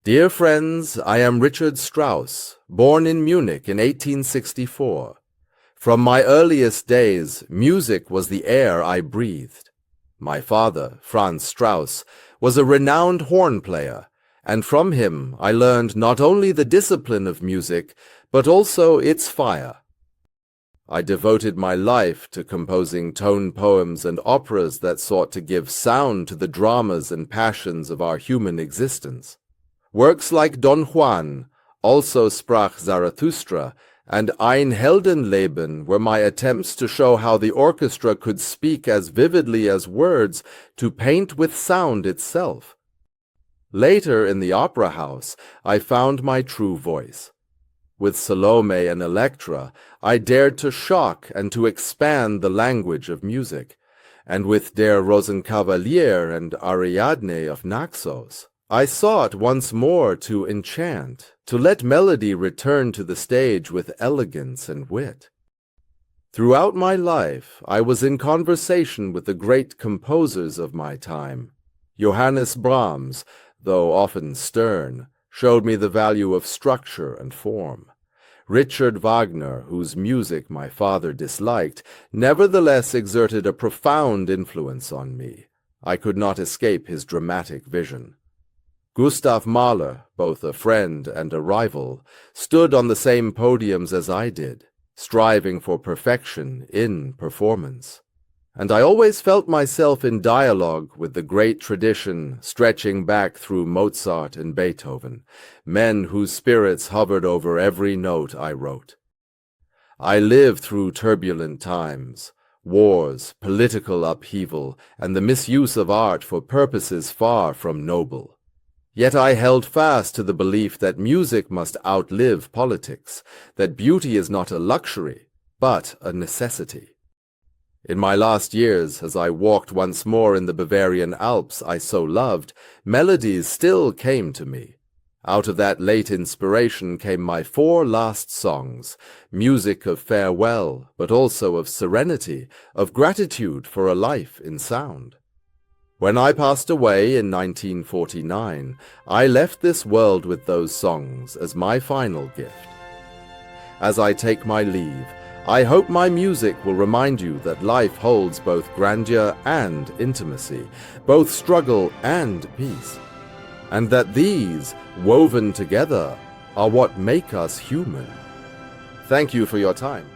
Dear friends, I am Richard Strauss, born in Munich in 1864. From my earliest days, music was the air I breathed. My father, Franz Strauss, was a renowned horn player, and from him I learned not only the discipline of music, but also its fire. I devoted my life to composing tone poems and operas that sought to give sound to the dramas and passions of our human existence. Works like Don Juan, Also sprach Zarathustra, and Ein Heldenleben were my attempts to show how the orchestra could speak as vividly as words, to paint with sound itself. Later in the opera house, I found my true voice. With Salome and Electra, I dared to shock and to expand the language of music, and with Der Rosenkavalier and Ariadne of Naxos, I sought once more to enchant, to let melody return to the stage with elegance and wit. Throughout my life, I was in conversation with the great composers of my time. Johannes Brahms, though often stern, showed me the value of structure and form. Richard Wagner, whose music my father disliked, nevertheless exerted a profound influence on me. I could not escape his dramatic vision. Gustav Mahler, both a friend and a rival, stood on the same podiums as I did, striving for perfection in performance. And I always felt myself in dialogue with the great tradition stretching back through Mozart and Beethoven, men whose spirits hovered over every note I wrote. I lived through turbulent times, wars, political upheaval, and the misuse of art for purposes far from noble. Yet I held fast to the belief that music must outlive politics, that beauty is not a luxury, but a necessity. In my last years, as I walked once more in the Bavarian Alps I so loved, melodies still came to me. Out of that late inspiration came my 4 last songs, music of farewell, but also of serenity, of gratitude for a life in sound. When I passed away in 1949, I left this world with those songs as my final gift. As I take my leave, I hope my music will remind you that life holds both grandeur and intimacy, both struggle and peace, and that these, woven together, are what make us human. Thank you for your time.